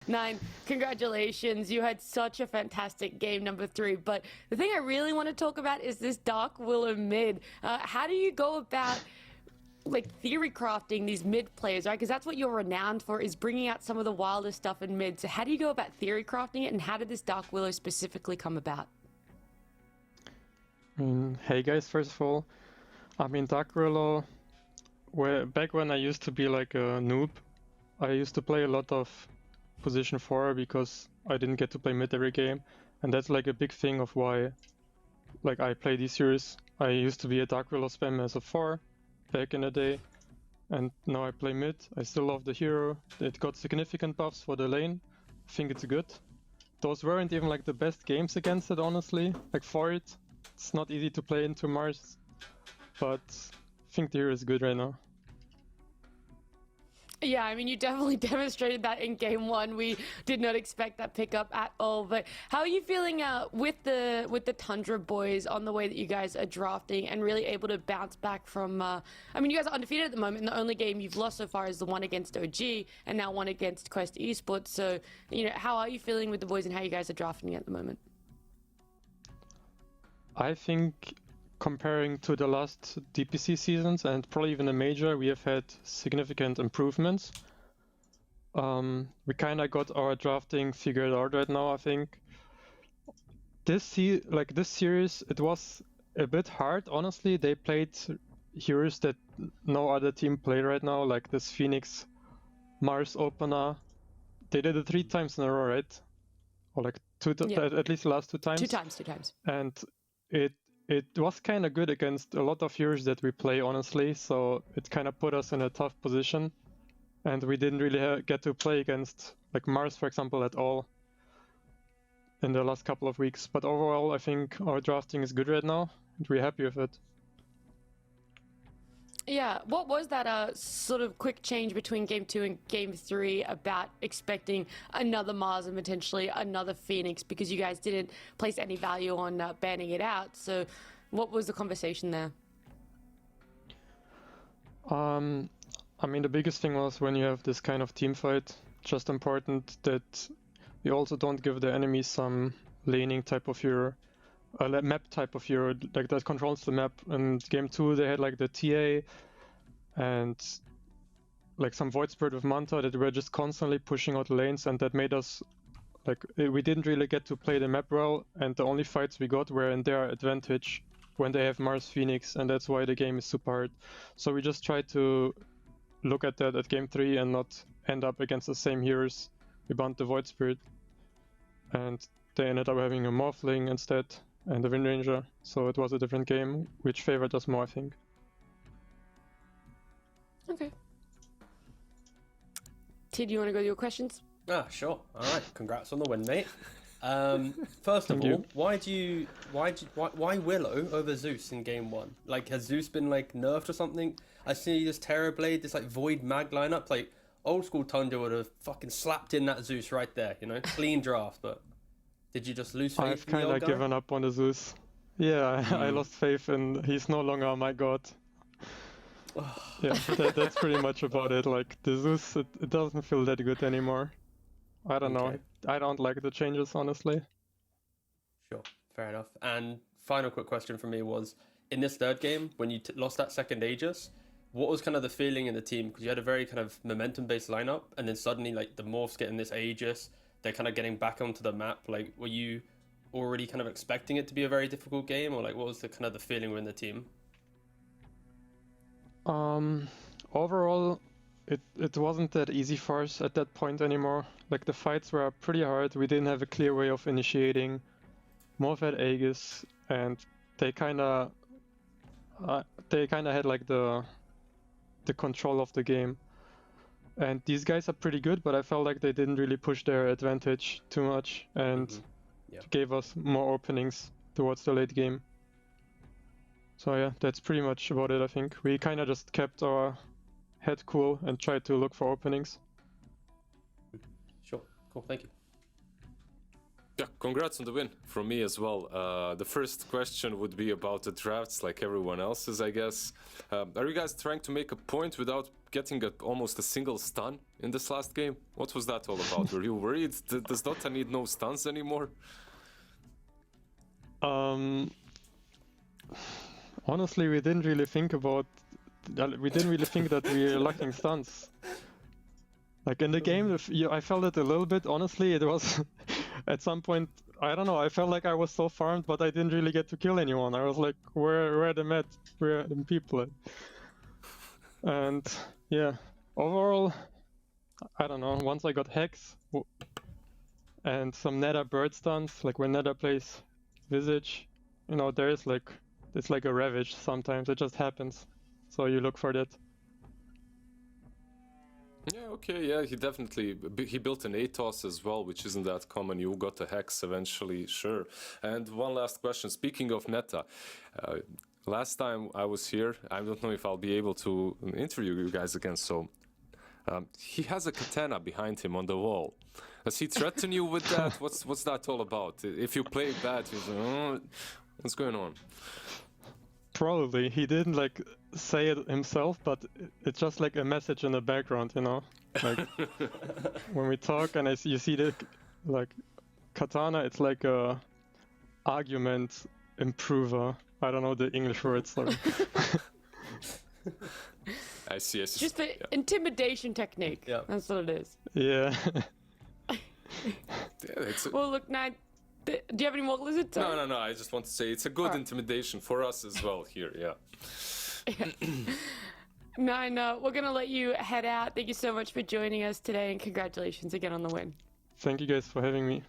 Nine, congratulations. You had such a fantastic game number 3. But the thing I really want to talk about is this Dark Willow mid. How do you go about like theory crafting these mid players, right? Because that's what you're renowned for, is bringing out some of the wildest stuff in mid. So how do you go about theory crafting it, and how did this Dark Willow specifically come about? Hey guys, first of all, Dark Willow, back when I used to be like a noob, I used to play a lot of position 4 because I didn't get to play mid every game, and that's like a big thing of why like I play these heroes. I used to be a Dark Willow spam as a 4 back in the day, and now I play mid. I still love the hero. It got significant buffs for the lane. I think it's good. Those weren't even like the best games against it, honestly. Like for it, it's not easy to play into Mars, but I think the hero is good right now. Yeah, I mean, you definitely demonstrated that in game 1. We did not expect that pickup at all. But how are you feeling with the Tundra boys on the way that you guys are drafting and really able to bounce back from? I mean, you guys are undefeated at the moment. And the only game you've lost so far is the one against OG, and now one against Quest Esports. So, how are you feeling with the boys and how you guys are drafting at the moment? I think comparing to the last DPC seasons and probably even a major, we have had significant improvements. We kind of got our drafting figured out right now, I think. This series, it was a bit hard, honestly. They played heroes that no other team played right now, like this Phoenix Mars opener. They did it 3 times in a row, right? Or like at least the last 2 times. 2 times. And it was kind of good against a lot of heroes that we play, honestly, so it kind of put us in a tough position. And we didn't really get to play against like Mars, for example, at all in the last couple of weeks. But overall, I think our drafting is good right now, and we're happy with it. Yeah, what was that sort of quick change between game 2 and game 3 about expecting another Mars and potentially another Phoenix, because you guys didn't place any value on banning it out? So what was the conversation there? I mean, the biggest thing was when you have this kind of team fight, just important that we also don't give the enemy some laning type of hero, a map type of hero like that controls the map. In game 2 they had like the TA and like some Void Spirit with Manta that were just constantly pushing out lanes, and that made us like, we didn't really get to play the map well, and the only fights we got were in their advantage when they have Mars Phoenix, and that's why the game is super hard. So we just tried to look at that at game 3 and not end up against the same heroes. We banned the Void Spirit, and they ended up having a Morphling instead and the Wind Ranger, so it was a different game, which favored us more, I think. Okay. Tid, you want to go to your questions? Sure. All right. Congrats on the win, mate. First of all, why Willow over Zeus in game 1? Like, has Zeus been like nerfed or something? I see this Terrorblade, this like Void Mag lineup. Like, old school Tundra would have fucking slapped in that Zeus right there, clean draft. But did you just lose faith? I've kind of given up on the Zeus. Yeah, I lost faith, and he's no longer my god. Yeah, that's pretty much about it. Like, the Zeus, it doesn't feel that good anymore. I don't know. I don't like the changes, honestly. Sure, fair enough. And final quick question from me was, in this third game, when you lost that second Aegis, what was kind of the feeling in the team? Because you had a very kind of momentum-based lineup, and then suddenly, like, the Morphs getting this Aegis, they're kind of getting back onto the map. Like, were you already kind of expecting it to be a very difficult game, or like, what was the kind of the feeling within the team? Overall, it wasn't that easy for us at that point anymore. Like, the fights were pretty hard. We didn't have a clear way of initiating. Morph had Aegis, and they kind of had like the control of the game. And these guys are pretty good, but I felt like they didn't really push their advantage too much, and gave us more openings towards the late game. So yeah, that's pretty much about it, I think. We kind of just kept our head cool and tried to look for openings. Sure, cool, thank you. Yeah, congrats on the win from me as well. The first question would be about the drafts, like everyone else's, I guess. Are you guys trying to make a point without getting almost a single stun in this last game? What was that all about? Were you worried? Does Dota need no stuns anymore? Honestly, we didn't really think that we were lacking stuns. Like in the game, I felt it a little bit. Honestly, it was at some point, I don't know, I felt like I was so farmed, but I didn't really get to kill anyone. I was like, where are the meds? Where are the people at? And yeah, overall, I don't know, once I got Hex and some Neda bird stuns, like when Neda plays Visage, you know, it's like a Ravage sometimes, it just happens. So you look for that. Yeah, okay, yeah, he built an ATOS as well, which isn't that common. You got a Hex eventually, sure. And one last question, speaking of meta, last time I was here, I don't know if I'll be able to interview you guys again, so he has a katana behind him on the wall. Does he threaten you with that? What's that all about? If you play bad, he's like, oh, what's going on? Probably. He didn't like say it himself, but it's just like a message in the background, you know? Like when we talk and you see the like katana, it's like a argument improver. I don't know the English word, sorry. I see. Just the intimidation technique. Yeah. That's what it is. Yeah. Well, look, Nine, do you have any more lizards? No. I just want to say it's a good intimidation for us as well here. Yeah. Nine, we're going to let you head out. Thank you so much for joining us today, and congratulations again on the win. Thank you guys for having me.